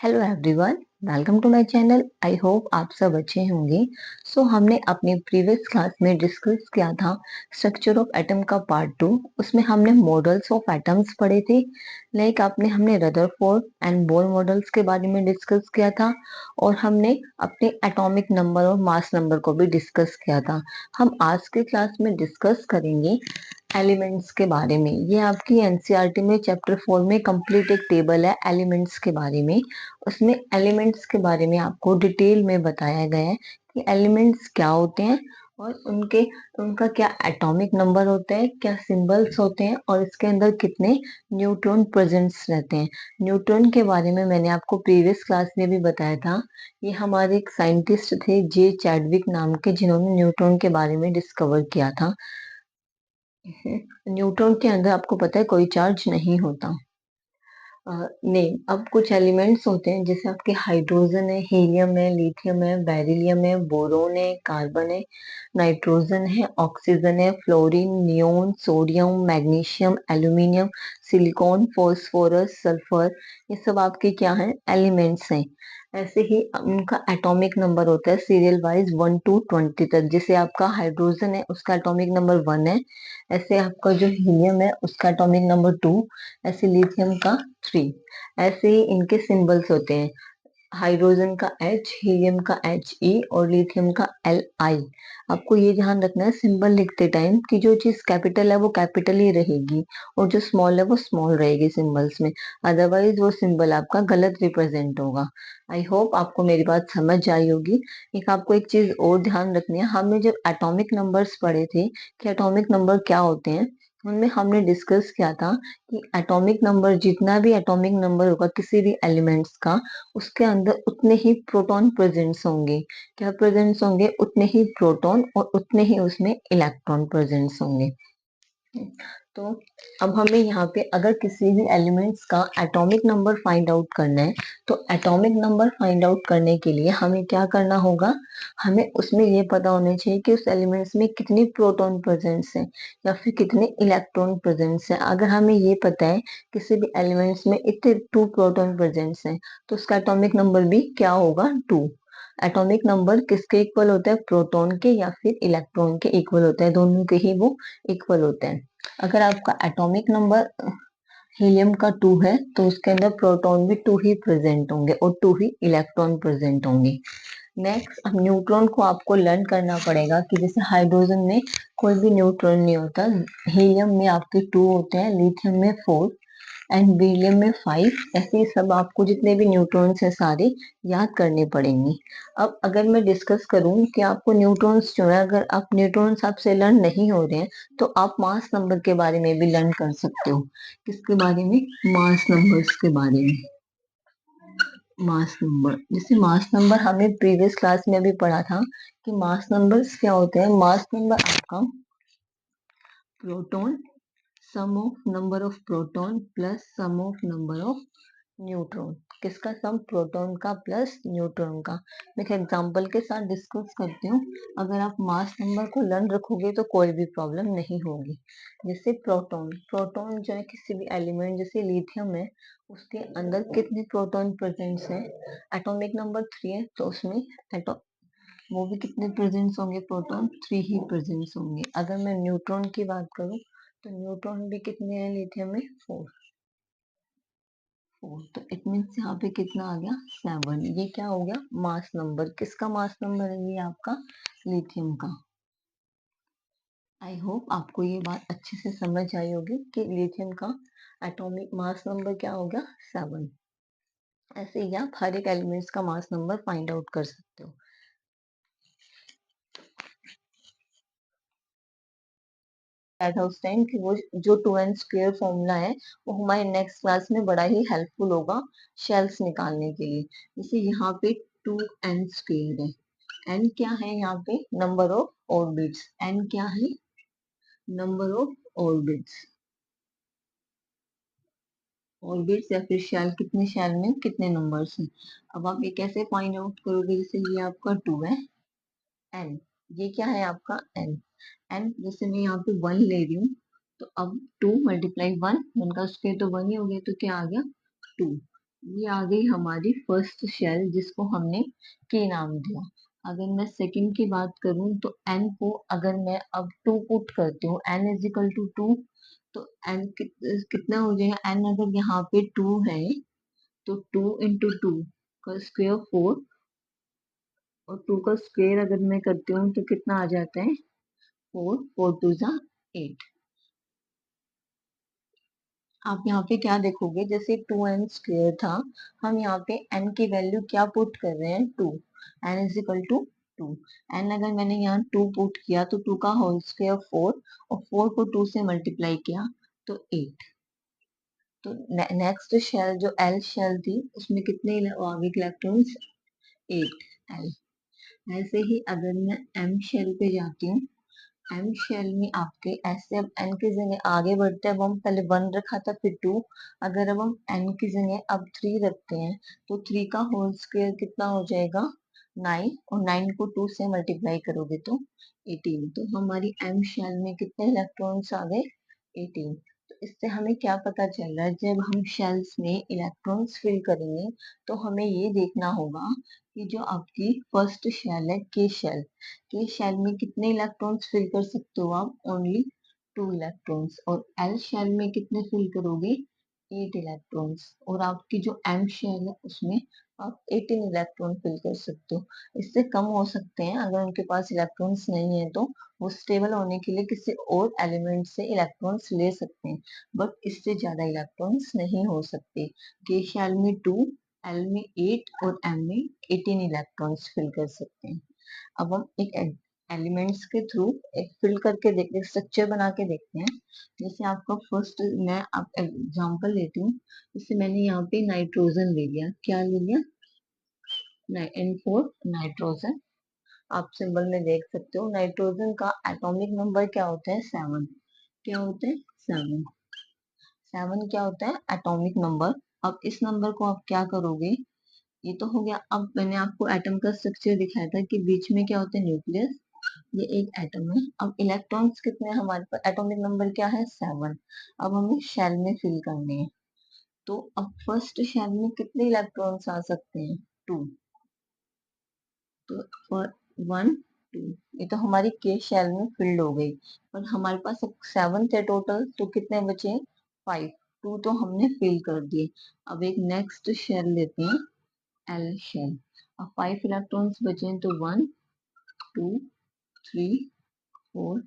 Hello everyone, welcome to my channel. I hope आप सब अच्छे होंगे। हमने अपने प्रीवियस क्लास में डिस्कस किया था स्ट्रक्चर ऑफ एटम का पार्ट 2। उसमें हमने मॉडल्स ऑफ एटम्स पढ़े थे। लाइक आपने हमने रदरफोर्ड एंड बोर मॉडल्स के बारे में डिस्कस किया था और हमने अपने एटॉमिक नंबर और मास नंबर को भी डिस्कस किया था। हम आज के क्लास में डिस्कस करेंगे एलिमेंट्स के बारे में। ये आपकी एनसीईआरटी में चैप्टर 4 में कंप्लीट एक टेबल है एलिमेंट्स के बारे में। उसमें एलिमेंट्स के बारे में आपको डिटेल में बताया गया है कि एलिमेंट्स क्या होते हैं और उनका क्या एटॉमिक नंबर होता है, क्या सिंबल्स होते हैं और इसके अंदर कितने न्यूट्रॉन प्रेजेंट्स रहते हैं। न्यूट्रॉन के बारे में मैंने आपको प्रीवियस क्लास में भी बताया था। ये हमारे एक साइंटिस्ट थे जे चैडविक नाम के, जिन्होंने न्यूट्रॉन के बारे में डिस्कवर किया था। न्यूट्रॉन के अंदर आपको पता है कोई चार्ज नहीं होता। नहीं, अब कुछ एलिमेंट्स होते हैं जैसे आपके हाइड्रोजन है, हीलियम है, लिथियम है, बेरिलियम है, बोरोन है, कार्बन है, नाइट्रोजन है, ऑक्सीजन है, fluorine, neon, sodium, magnesium, aluminium, silicon, phosphorus, sulphur. ये सब आपके क्या हैं? एलिमेंट्स हैं। ऐसे ही उनका एटॉमिक नंबर होता है सीरियल वाइज 1 to 20 तक। जैसे आपका हाइड्रोजन है, उसका एटॉमिक नंबर 1 है। ऐसे आपका जो हीलियम है, उसका एटॉमिक नंबर 2। ऐसे लिथियम का 3। ऐसे ही इनके सिंबल्स होते हैं। हाइड्रोजन का H, हीलियम का He और लिथियम का Li। आपको ये ध्यान रखना है सिंबल लिखते टाइम कि जो चीज कैपिटल है वो कैपिटल ही रहेगी और जो स्मॉल है वो स्मॉल रहेगी सिंबल्स में। अदरवाइज वो सिंबल आपका गलत रिप्रेजेंट होगा। आई होप आपको मेरी बात समझ आई होगी। एक आपको एक चीज और ध्यान रखनी है, हमने जब एटॉमिक नंबर्स पढ़े थे कि एटॉमिक नंबर क्या होते हैं, उनमें हमने डिस्कस किया था कि एटॉमिक नंबर, जितना भी एटॉमिक नंबर होगा किसी भी एलिमेंट्स का, उसके अंदर उतने ही प्रोटॉन प्रेजेंट्स होंगे। क्या प्रेजेंट्स होंगे? उतने ही प्रोटॉन और उतने ही उसमें इलेक्ट्रॉन प्रेजेंट्स होंगे। तो अब हमें यहाँ पे अगर किसी भी एलिमेंट्स का एटॉमिक नंबर फाइंड आउट करना है, तो एटॉमिक नंबर फाइंड आउट करने के लिए हमें क्या करना होगा? हमें उसमें ये पता होना चाहिए कि उस एलिमेंट्स में कितनी प्रोटॉन प्रेजेंट्स हैं या फिर कितने इलेक्ट्रॉन प्रेजेंट्स हैं। अगर हमें ये पता है किसी भी एलिमेंट्स में इतने 2 प्रोटॉन प्रेजेंट्स हैं, तो उसका एटॉमिक नंबर भी क्या होगा? 2। एटॉमिक नंबर किसके इक्वल होता है? प्रोटॉन के या फिर इलेक्ट्रॉन के इक्वल होता है। दोनों के ही वो इक्वल होते हैं। अगर आपका एटॉमिक नंबर हीलियम का 2 है तो उसके अंदर प्रोटॉन भी 2 ही प्रेजेंट होंगे और 2 ही इलेक्ट्रॉन प्रेजेंट होंगे। नेक्स्ट, अब न्यूट्रॉन को आपको लर्न करना पड़ेगा कि जैसे हाइड्रोजन में कोई भी न्यूट्रॉन नहीं होता, हीलियम में आपके 2 होते हैं, लिथियम में 4 एंड बेरिलियम में 5। ऐसे ही सब आपको जितने भी न्यूट्रॉन्स हैं सारे याद करने पड़ेंगे। अब अगर मैं डिस्कस करूं कि आपको न्यूट्रॉन्स जो है, अगर आप न्यूट्रॉन्स आपसे लर्न नहीं हो रहे हैं तो आप मास नंबर के बारे में भी लर्न कर सकते हो। किसके बारे में? मास नंबर्स के बारे में। मास नंबर, जैसे मास नंबर हमने प्रीवियस क्लास में भी पढ़ा था कि मास नंबर्स क्या होते हैं। मास नंबर आपका proton, sum of number of proton plus sum of number of neutron. किसका सम? प्रोटॉन का प्लस न्यूट्रॉन का। मैं एक एग्जांपल के साथ डिस्कस करती हूँ। अगर आप मास नंबर को लर्न रखोगे तो कोई भी प्रॉब्लम नहीं होगी। जैसे प्रोटॉन, प्रोटॉन जो है किसी भी एलिमेंट, जैसे लिथियम है, उसके अंदर कितने प्रोटॉन प्रेजेंट्स हैं? एटॉमिक नंबर 3 है तो उसमें एटो वो भी कितने प्रेजेंट्स होंगे? प्रोटॉन 3 ही प्रेजेंट्स होंगे। अगर मैं न्यूट्रॉन की बात करूं तो न्यूट्रॉन भी कितने हैं लिथियम में? 4। तो इट मीन्स यहाँ पे कितना आ गया? 7। ये क्या हो गया? Mass number. किसका मास नंबर है? ये आपका लिथियम का। आई होप आपको ये बात अच्छे से समझ आई होगी कि लिथियम का एटॉमिक मास नंबर क्या हो गया? 7। ऐसे ही आप हर एक एलिमेंट्स का मास नंबर फाइंड आउट कर सकते हो। था उस टाइम कि वो जो 2n² फॉर्मूला है वो हमारे नेक्स्ट क्लास में बड़ा ही हेल्पफुल होगा शेल्स निकालने के लिए। जैसे यहाँ पे 2n² है। n क्या है? यहाँ पे नंबर ऑफ ऑर्बिट्स। n क्या है? Number of orbits. ऑर्बिट्स या फिर शेल, कितने शेल में कितने नंबर्स हैं। अब आप ये कैसे फाइंड आउट करोगे? जैसे ये आपका 2 है, n, ये क्या है आपका? n। n जैसे मैं यहाँ पे 1 ले रही हूँ तो अब 2 मल्टीप्लाई 1, 1 का स्क्वायर तो 1 ही हो गया, तो क्या आ गया? 2। ये आ गई हमारी फर्स्ट शेल जिसको हमने के नाम दिया। अगर मैं सेकंड की बात करूं तो एन को अगर मैं अब टू पुट करती हूँ, N is equal to two, तो एन कितना हो जाएगा, एन अगर यहाँ पे टू है तो टू इंटू टू का स्क्वायर फोर, और टू का स्क्वायर अगर मैं करती हूँ तो कितना आ जाता है, फोर, फोर टू जा एट। आप यहाँ पे क्या देखोगे, जैसे टू एन स्क्वेयर था, हम यहाँ पे एन की वैल्यू क्या पुट कर रहे हैं, two, N is equal to two. N अगर मैंने यहाँ टू पुट किया तो टू का होल स्क्वेयर फोर, और फोर को टू से मल्टीप्लाई किया तो एट। तो नेक्स्ट शेल जो एल शेल थी उसमें कितने आगे इलेक्ट्रॉन्स, एट एल। ऐसे ही अगर मैं एम शेल पे जाती हूँ, एम शेल में आपके ऐसे, अब एन की जगह आगे बढ़ते हैं, अब हम पहले वन रखा था फिर टू, अगर अब हम एन की जगह अब थ्री रखते हैं तो थ्री का होल स्क्वायर कितना हो जाएगा, नाइन, और नाइन को टू से मल्टीप्लाई करोगे तो एटीन। तो हमारी एम शेल में कितने इलेक्ट्रॉन्स आ गए, एटीन। तो इससे हमें क्या पता चल रहा है, जब हम शेल्स में इलेक्ट्रॉन्स फिल करेंगे तो हमें ये देखना होगा कि जो आपकी फर्स्ट शेल है के शेल, के शेल में कितने इलेक्ट्रॉन्स फिल कर सकते हो आप, ओनली टू इलेक्ट्रॉन्स, और एल शेल में कितने फिल करोगे, एट इलेक्ट्रॉन्स, और आपकी जो एम शेल है उसमें आप 18 इलेक्ट्रॉन फिल कर सकते हो। इससे कम हो सकते हैं अगर उनके पास इलेक्ट्रॉन्स नहीं है, तो वो स्टेबल होने के लिए किसी और एलिमेंट से इलेक्ट्रॉन्स ले सकते हैं, बट इससे ज्यादा इलेक्ट्रॉन्स नहीं हो सकते। के शेल में टू, एल में एट, और एम में 18 इलेक्ट्रॉन्स फिल कर सकते हैं। अब हम एक एलिमेंट्स के थ्रू एक फिल करके देखते, स्ट्रक्चर बना के देखते हैं। जैसे आपका फर्स्ट, मैं आप एग्जांपल लेती हूँ। जैसे मैंने यहाँ पे नाइट्रोजन ले लिया, क्या ले लिया, एन फोर नाइट्रोजन। आप सिंबल में देख सकते हो नाइट्रोजन का एटॉमिक नंबर क्या होता है, सेवन। क्या होता है, सेवन। सेवन क्या होता है, एटॉमिक नंबर। अब इस नंबर को आप क्या करोगे, ये तो हो गया। अब मैंने आपको एटम का स्ट्रक्चर दिखाया था कि बीच में क्या होता है, न्यूक्लियस, ये एक एटम है। अब इलेक्ट्रॉन्स कितने हैं हमारे पास, एटॉमिक नंबर क्या है, सेवन। अब हमें शेल में फिल करने हैं, तो अब फर्स्ट शेल में कितने इलेक्ट्रॉन्स आ सकते हैं, टू। तो फॉर वन, टू, ये तो हमारी के शेल में फिल्ड हो गई। पर हमारे पास अब सेवन थे टोटल, तो कितने बचे, फाइव। टू तो हमने फिल कर दिए। अब एक नेक्स्ट शेल लेते हैं, एल शेल। अब फाइव इलेक्ट्रॉन्स बचे हैं, तो वन, टू, थ्री, फोर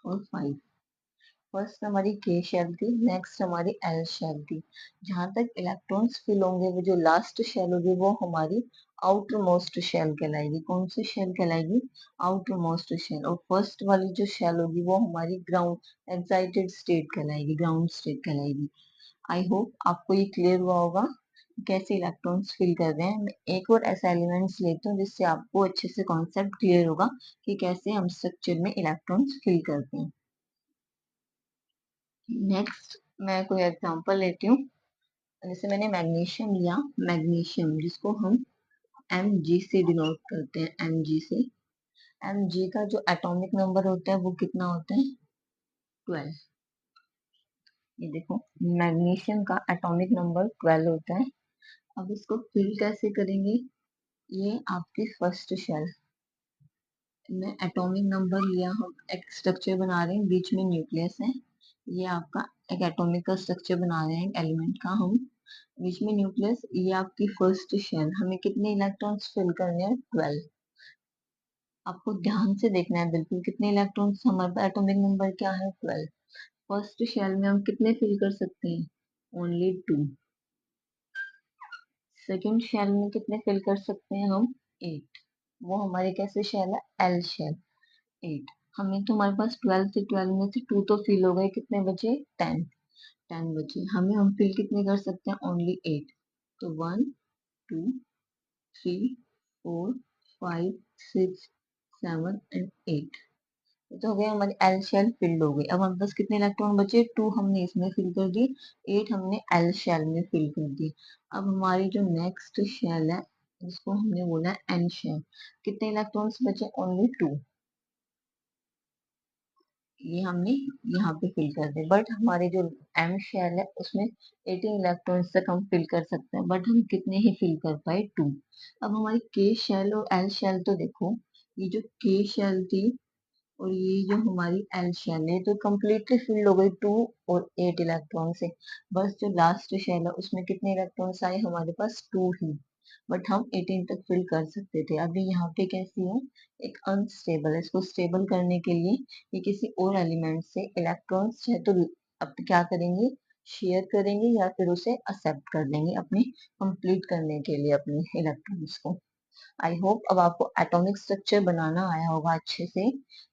और फाइव। फर्स्ट हमारी के शेल थी, नेक्स्ट हमारी एल शेल थी। जहां तक इलेक्ट्रॉन्स फिल होंगे, वो जो लास्ट शेल होगी वो हमारी आउटर मोस्ट शेल कहलाएगी। कौन सी शेल कहलाएगी, आउटर मोस्ट शेल। और फर्स्ट वाली जो शेल होगी वो हमारी ग्राउंड एक्साइटेड स्टेट कहलाएगी, ग्राउंड स्टेट कहलाएगी। आई होप आपको ये क्लियर हुआ होगा कैसे इलेक्ट्रॉन्स फिल कर रहे हैं। मैं एक और ऐसा एलिमेंट्स लेती हूँ जिससे आपको अच्छे से कॉन्सेप्ट क्लियर होगा कि कैसे हम स्ट्रक्चर में इलेक्ट्रॉन्स फिल करते हैं। नेक्स्ट मैं कोई एग्जांपल लेती हूँ। जैसे मैंने मैग्नीशियम लिया, मैग्नीशियम जिसको हम एम जी से डिनोट करते हैं, एम जी से। एम जी का जो एटॉमिक नंबर होता है वो कितना होता है, 12। ये देखो, मैग्नीशियम का एटॉमिक नंबर 12 होता है। अब इसको फिल कैसे करेंगे, ये आपकी फर्स्ट शेल में एटॉमिक नंबर लिया, हम एक स्ट्रक्चर बना रहे हैं, बीच में न्यूक्लियस है। ये आपका एक एटॉमिक का स्ट्रक्चर बना रहे हैं एलिमेंट का हम, बीच में न्यूक्लियस। ये आपकी फर्स्ट शेल, हमें कितने इलेक्ट्रॉन्स फिल करने हैं, 12। आपको ध्यान से देखना है बिल्कुल, कितने इलेक्ट्रॉन्स, हमारा एटॉमिक नंबर क्या है, 12। फर्स्ट शेल में हम कितने फिल कर सकते हैं, ओनली टू। सेकेंड शेल में कितने फिल कर सकते हैं हम, एट। वो हमारी कैसे शेल है, एल शेल, एट। हमें तो, हमारे पास 12 थे, 12 में से टू तो फिल हो गए, कितने बचे, 10। 10 बचे, हमें हम फिल कितने कर सकते हैं, ओनली एट। तो one, two, three, four, five, six, seven and eight. ये तो हो गया, हमारी एल शेल फिल्ड हो गई। अब हमारे पास कितने इलेक्ट्रॉन बचे, टू हमने इसमें फिल कर दिए, एट हमने एल शेल में फिल कर दिए। अब हमारी जो नेक्स्ट शेल है जिसको हमने बोला है एन शेल, कितने इलेक्ट्रॉन्स बचे, ओनली टू। ये हमने यहाँ पे फिल कर दिया, बट हमारे जो एम शेल है उसमें 18 इलेक्ट्रॉन्स तक हम फिल कर सकते हैं, बट हम कितने ही फिल कर पाए, 2। अब हमारी के शेल और एल शेल तो देखो, ये जो के शेल थी और ये जो हमारी एल शेल है तो कम्प्लीटली फिल्ड हो गई 2 और 8 इलेक्ट्रॉन से। बस जो लास्ट शेल है उसमें कितने इलेक्ट्रॉन्स आए हमारे पास, 2 ही, बट हम 18 तक फिल कर सकते थे। अभी यहाँ पे कैसी है, एक अनस्टेबल है, इसको स्टेबल करने के लिए ये किसी और एलिमेंट से इलेक्ट्रॉन्स है तो अब क्या करेंगे, शेयर करेंगे या फिर उसे एक्सेप्ट कर लेंगे अपनी कंप्लीट करने के लिए अपने इलेक्ट्रॉन्स को। आई होप अब आपको एटॉमिक स्ट्रक्चर बनाना आया होगा अच्छे से।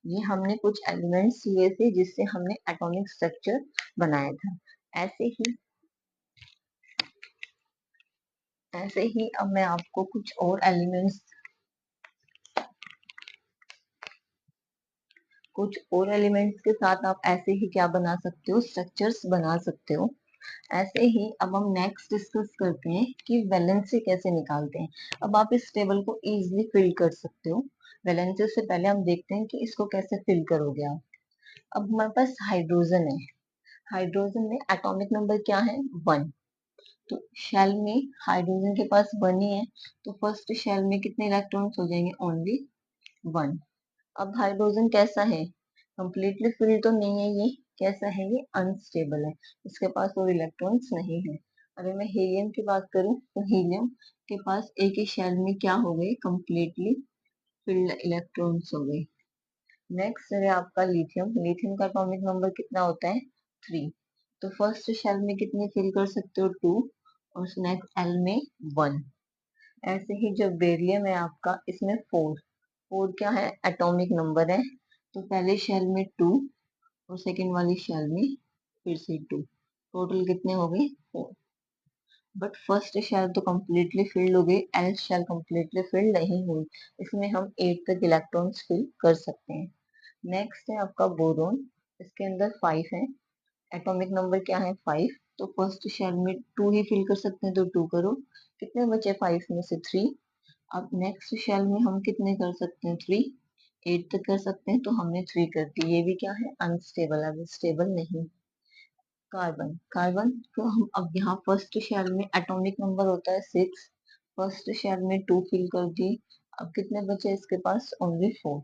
ये हमने कुछ एलिमेंट्स लिए थे जिससे हमने एटॉमिक स्ट्रक्चर बनाया था। ऐसे ही ऐसे ही अब मैं आपको कुछ और एलिमेंट्स के साथ आप ऐसे ही क्या बना सकते हो, स्ट्रक्चर्स बना सकते हो। ऐसे ही अब हम नेक्स्ट डिस्कस करते हैं कि वैलेंसी कैसे निकालते हैं। अब आप इस टेबल को इजीली फिल कर सकते हो। वैलेंसी से पहले हम देखते हैं कि इसको कैसे फिल करोगे आप। अब हमारे पास हाइड्रोजन है, हाइड्रोजन में एटॉमिक नंबर क्या है, 1। तो शेल में हाइड्रोजन के पास 1 ही है, तो फर्स्ट शेल में कितने इलेक्ट्रॉन्स हो जाएंगे, ओनली 1। अब हाइड्रोजन कैसा है, कंप्लीटली फिल्ड तो नहीं है, ये कैसा है, ये अनस्टेबल है, इसके पास और इलेक्ट्रॉन्स नहीं है। अगर मैं हीलियम की बात करूं तो हीलियम के पास एक ही शेल में क्या हो गए, कंप्लीटली फिल्ड इलेक्ट्रॉन्स हो गए। नेक्स्ट है आपका लिथियम, लिथियम का एटॉमिक नंबर कितना होता है, 3। तो फर्स्ट शेल में कितने फिल कर सकते हो, 2, और नेक्स्ट एल में 1। ऐसे ही जो बेरियम है आपका, इसमें 4, 4 क्या है, एटॉमिक नंबर है, तो पहले शेल में 2 और सेकेंड वाली शेल में फिर से 2, टोटल कितने हो गए, 4। बट फर्स्ट शेल तो कंप्लीटली फिल्ड हो गई, एल शेल कंप्लीटली फिल्ड नहीं हुई, इसमें हम 8 तक इलेक्ट्रॉन्स फिल कर सकते हैं। नेक्स्ट है आपका बोरोन, इसके अंदर 5 है, एटॉमिक नंबर क्या है, 5। तो फर्स्ट शेल में 2 ही फिल कर सकते हैं, तो 2 करो, कितने बचे 5 में से 3। अब नेक्स्ट शेल में हम कितने कर सकते हैं, 3, 8 तक कर सकते हैं, तो हमने 3 कर दी, ये भी क्या है, अनस्टेबल, अब स्टेबल नहीं। कार्बन, कार्बन को हम अब यहाँ फर्स्ट शेल में एटॉमिक नंबर होता है 6, फर्स्ट शेल में 2 फिल कर दिए, अब कितने बचे इसके पास, ओनली 4,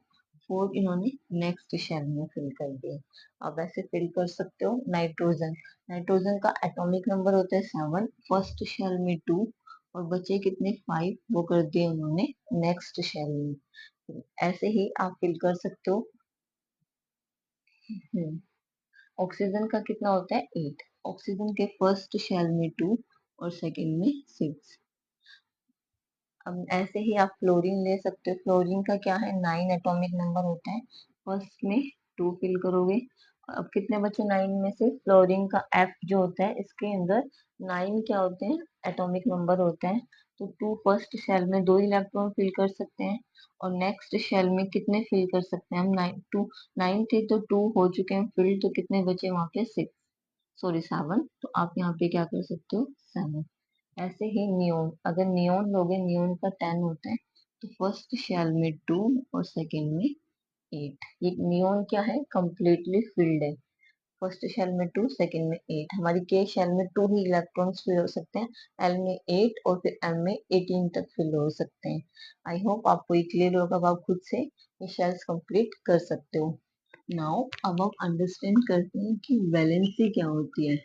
4 इन्होंने नेक्स्ट शेल में फिल कर दिए। अब ऐसे फिल कर सकते हो। नाइट्रोजन, नाइट्रोजन का एटॉमिक नंबर होता है 7, फर्स्ट शेल में 2 और बचे कितने, 5, वो कर दिए उन्होंने नेक्स्ट शेल में। ऐसे ही आप फिल कर सकते हो। ऑक्सीजन का कितना होता है, 8, ऑक्सीजन के फर्स्ट शेल में 2 और सेकंड में 6। अब ऐसे ही आप फ्लोरीन ले सकते हो, फ्लोरीन का क्या है, 9 एटॉमिक नंबर होता है, फर्स्ट में 2 फिल करोगे। अब कितने बचे 9 में से, फ्लोरीन का एफ जो होता है इसके अंदर 9 क्या होते हैं, एटॉमिक नंबर होता है, तो 2 फर्स्ट शेल में 2 इलेक्ट्रॉन फिल कर सकते हैं, और नेक्स्ट शेल में कितने फिल कर सकते हैं हम, 9 थे तो 2 हो चुके हैं फिल, तो कितने बचे वहां पे, 6, सॉरी 7, तो आप यहाँ पे क्या कर सकते हो, 7। ऐसे ही नियोन, अगर नियोन लोगे, नियोन का 10 होता है, तो फर्स्ट शेल में 2 और सेकेंड में 8, ये नियोन क्या है, कंप्लीटली फिल्ड है, फर्स्ट शेल में 2 सेकेंड में 8। हमारी के शेल में 2 ही इलेक्ट्रॉन्स फिल हो सकते हैं, एल में 8 और फिर एम में 18 तक फिल हो सकते हैं। आई होप आपको ये क्लियर होगा, अब आप खुद से ये शेल्स कंप्लीट कर सकते हो। नाउ अब हम अंडरस्टैंड करते हैं कि वैलेंसी क्या होती है।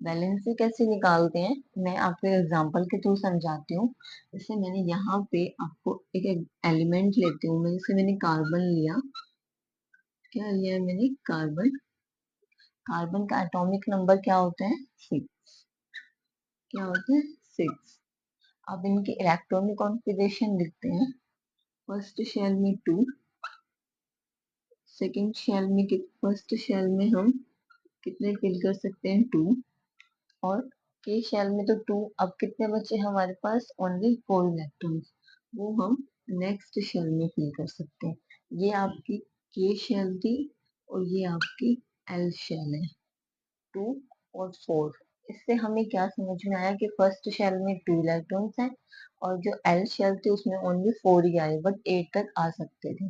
वैलेंसी कैसे निकालते हैं, मैं आपको एग्जांपल के थ्रू समझाती हूँ। जैसे मैंने यहाँ पे आपको एक एलिमेंट लेती हूँ, मैं जैसे मैंने कार्बन लिया, क्या लिया है मैंने, कार्बन, कार्बन का एटॉमिक नंबर क्या होता है, 6, क्या होता है, 6। अब इनके इलेक्ट्रॉनिक कॉन्फ़िगरेशन लिखते हैं, फर्स्ट शेल में 2, सेकेंड शेल में फर्स्ट शेल में हम कितने फिल कर सकते हैं, 2, और के शेल में तो 2, अब कितने बचे हमारे पास, ओनली 4 इलेक्ट्रॉन्स, वो हम नेक्स्ट शेल में फिल कर सकते हैं। ये आपकी के शेल थी और ये आपकी एल शेल है, 2 और 4, इससे हमें क्या समझ में आया कि फर्स्ट शेल में 2 इलेक्ट्रॉन्स हैं और जो एल शेल थी उसमें ओनली 4 ही आए, बट 8 तक आ सकते थे।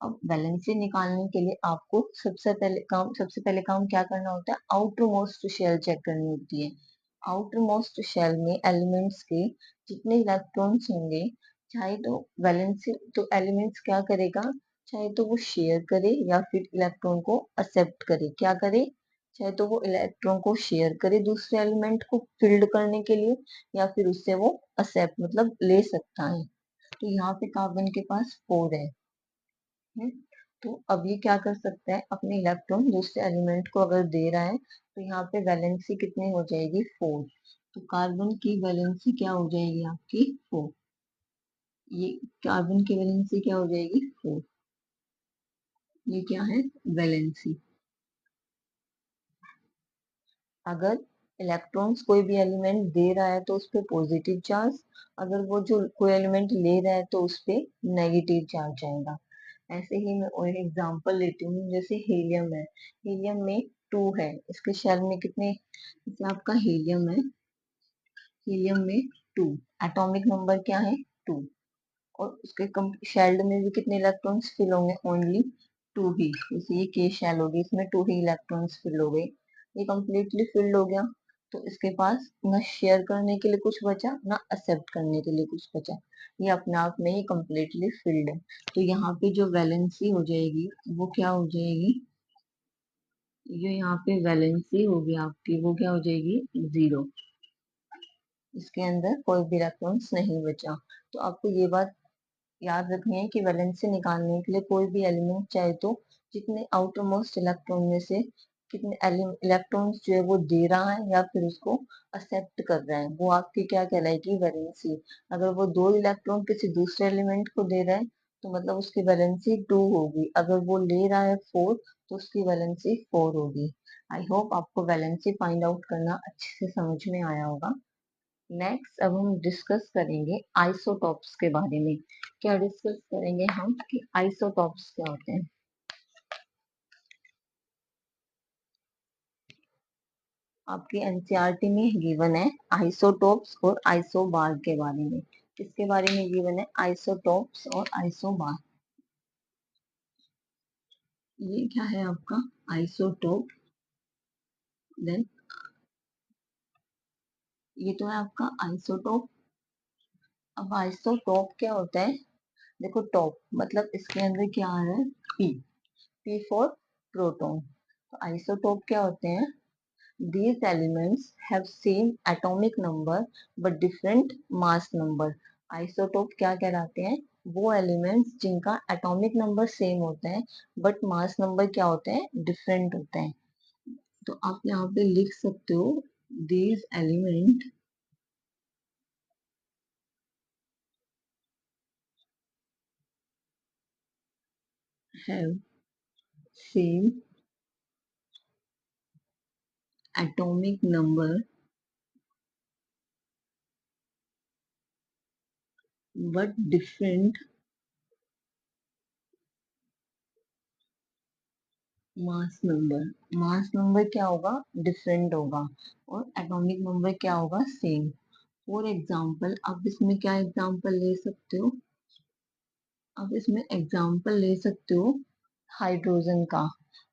अब वैलेंसी निकालने के लिए आपको सबसे पहले काम क्या करना होता है, आउटर मोस्ट शेल चेक करनी होती है। आउटर मोस्ट शेल में एलिमेंट्स के जितने इलेक्ट्रॉन्स होंगे, चाहे तो वैलेंसी तो एलिमेंट्स क्या करेगा, चाहे तो वो शेयर करे या फिर इलेक्ट्रॉन को एक्सेप्ट करे, क्या करे, चाहे तो वो इलेक्ट्रॉन को शेयर करे दूसरे एलिमेंट को फील्ड करने के लिए, या फिर उससे वो एक्सेप्ट मतलब ले सकता है। तो यहाँ पे कार्बन के पास 4 है। हम्म, तो अब ये क्या कर सकता है, अपने इलेक्ट्रॉन दूसरे एलिमेंट को अगर दे रहा है तो यहाँ पे वैलेंसी कितनी हो जाएगी, 4। तो कार्बन की वैलेंसी क्या हो जाएगी आपकी, 4। ये कार्बन की वैलेंसी क्या हो जाएगी, 4। ये क्या है, वैलेंसी। अगर इलेक्ट्रॉन्स कोई भी एलिमेंट दे रहा है तो उस पे पॉजिटिव चार्ज, अगर वो जो कोई एलिमेंट ले रहा है तो उस पे नेगेटिव चार्ज आएगा। ऐसे ही मैं और एग्जांपल लेती हूँ, जैसे हीलियम है, हीलियम में 2 है, इसके शेल में कितने, जैसे आपका हीलियम है, हीलियम में 2, एटॉमिक नंबर क्या है, 2, और उसके शेल्ड में भी कितने इलेक्ट्रॉन्स फिल होंगे, ओनली 2 ही। जैसे ये के शेल होगी, इसमें 2 ही इलेक्ट्रॉन्स फिल हो गए, ये कंप्लीटली फिल्ड हो गया। तो इसके पास ना शेयर करने के लिए कुछ बचा, ना एक्सेप्ट करने के लिए कुछ बचा, ये अपने आप में ही कंप्लीटली फिल्ड है। तो यहाँ पे जो वैलेंसी हो जाएगी वो क्या हो जाएगी, जो यहाँ पे वैलेंसी होगी आपकी वो क्या हो जाएगी, 0। इसके अंदर कोई भी इलेक्ट्रॉन्स नहीं बचा। तो आपको ये बात याद रखनी है कि वैलेंसी निकालने के लिए कोई भी एलिमेंट चाहे तो जितने आउटर मोस्ट इलेक्ट्रॉन में से कितने इलेक्ट्रॉन्स जो है वो दे रहा है या फिर उसको एक्सेप्ट कर रहा है, वो आपकी क्या कहलाएगी, वैलेंसी। अगर वो 2 इलेक्ट्रॉन किसी दूसरे एलिमेंट को दे रहा है तो मतलब उसकी वैलेंसी 2 होगी, अगर वो ले रहा है 4 तो उसकी वैलेंसी 4 होगी। आई होप आपको वैलेंसी फाइंड आउट करना अच्छे से समझ में आया होगा। नेक्स्ट अब हम डिस्कस करेंगे आइसोटॉप्स के बारे में। क्या डिस्कस करेंगे हम कि आइसोटॉप्स क्या होते हैं। आपकी एनसीईआरटी में गिवन है आइसोटॉप्स और आइसोबार के बारे में। किसके बारे में गिवन है, आइसोटॉप्स और आइसोबार। ये क्या है आपका आइसोटोप, देन ये तो है आपका आइसोटोप। अब आइसोटोप क्या होता है, देखो टॉप मतलब इसके अंदर क्या आ रहा है, पी, पी फॉर प्रोटॉन। तो आइसोटोप क्या होते हैं, these elements have same atomic number but different mass number। Isotope क्या कहलाते हैं, वो एलिमेंट्स जिनका एटॉमिक नंबर सेम होता है बट मास नंबर क्या होते हैं, डिफरेंट होते हैं। तो आप यहाँ पे लिख सकते हो, these element have same atomic number but different mass number. Mass number क्या होगा, डिफरेंट होगा, और एटॉमिक नंबर क्या होगा, सेम। फॉर एग्जाम्पल आप इसमें क्या एग्जाम्पल ले सकते हो, आप इसमें एग्जाम्पल ले सकते हो हाइड्रोजन का।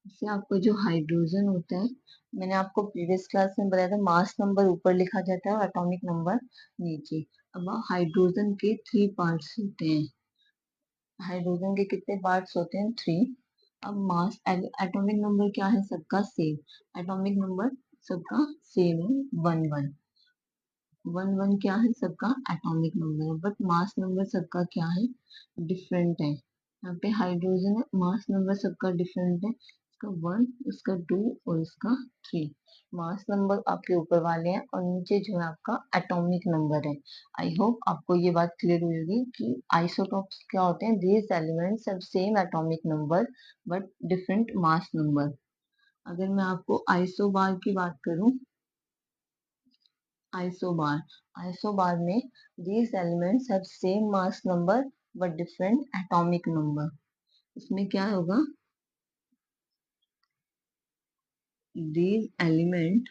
जैसे आपको जो हाइड्रोजन होता है, मैंने आपको प्रीवियस क्लास में बताया था मास नंबर ऊपर लिखा जाता है और एटॉमिक नंबर नीचे। अब हाइड्रोजन के 3 पार्ट्स होते हैं, हाइड्रोजन के कितने पार्ट्स होते हैं, 3। अब मास एटॉमिक नंबर क्या है, सबका सेम, एटॉमिक नंबर सबका सेम है, 1 1। 1 1 क्या है, सबका एटॉमिक नंबर है, बट मास नंबर सबका क्या है, डिफरेंट है। यहाँ पे हाइड्रोजन है, मास नंबर सबका डिफरेंट है, इसका 1, इसका 2 और इसका 3। मास नंबर आपके ऊपर वाले हैं और नीचे जो है आपका एटॉमिक नंबर है। आई होप आपको ये बात क्लियर हुई होगी कि आइसोटॉप्स क्या होते हैं, these elements have same atomic number but different mass number. अगर मैं आपको आइसोबार की बात करूं, आइसोबार, आइसोबार में these elements have same mass number but different atomic number। इसमें क्या होगा, these element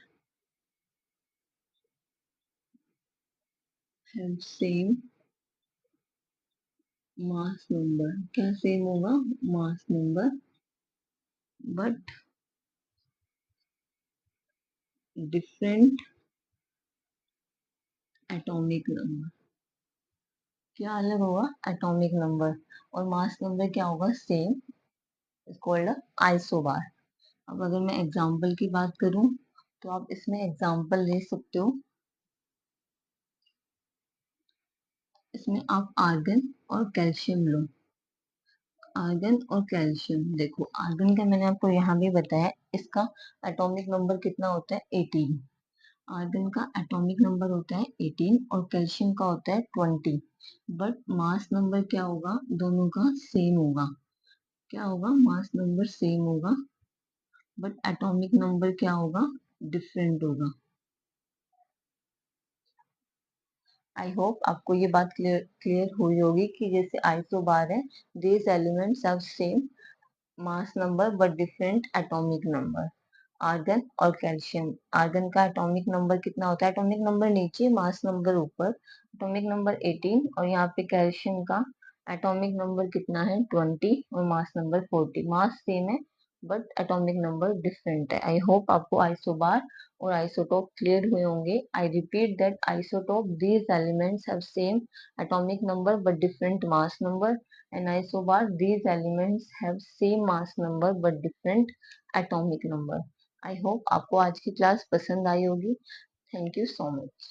have same mass number, क्या सेम होगा? मास number but different atomic number. क्या अलग होगा? Atomic number. और मास नंबर क्या होगा? Same, is called isobar. अब अगर मैं एग्जाम्पल की बात करूं तो आप इसमें एग्जाम्पल ले सकते हो। इसमें आप आर्गन और कैल्शियम लो। आर्गन और कैल्शियम, देखो आर्गन का मैंने आपको यहाँ भी बताया, इसका एटॉमिक नंबर कितना होता है? 18। आर्गन का एटॉमिक नंबर होता है 18 और कैल्शियम का होता है 20। बट मास नंबर क्या होगा? दोनों का सेम होगा। क्या होगा? मास नंबर सेम होगा बट एटॉमिक नंबर क्या होगा? डिफरेंट होगा। आई होप आपको ये बात क्लियर हुई होगी कि जैसे आइसोबार है, these elements have same mass number but different atomic number. Argon और कैल्शियम, आर्गन का एटॉमिक नंबर कितना होता है? एटॉमिक नंबर नीचे, मास नंबर ऊपर। एटॉमिक नंबर 18 और यहाँ पे कैल्शियम का एटॉमिक नंबर कितना है? 20 और मास नंबर 40। मास सेम है बट एटॉमिक नंबर डिफरेंट है। आई होप आपको आइसोबार और आइसोटोप क्लियर हुए होंगे। I repeat that isotope, these elements have same atomic number but different mass number, and isobar, these elements have same mass number but different atomic number. I hope आपको आज की class पसंद आई होगी। Thank you so much.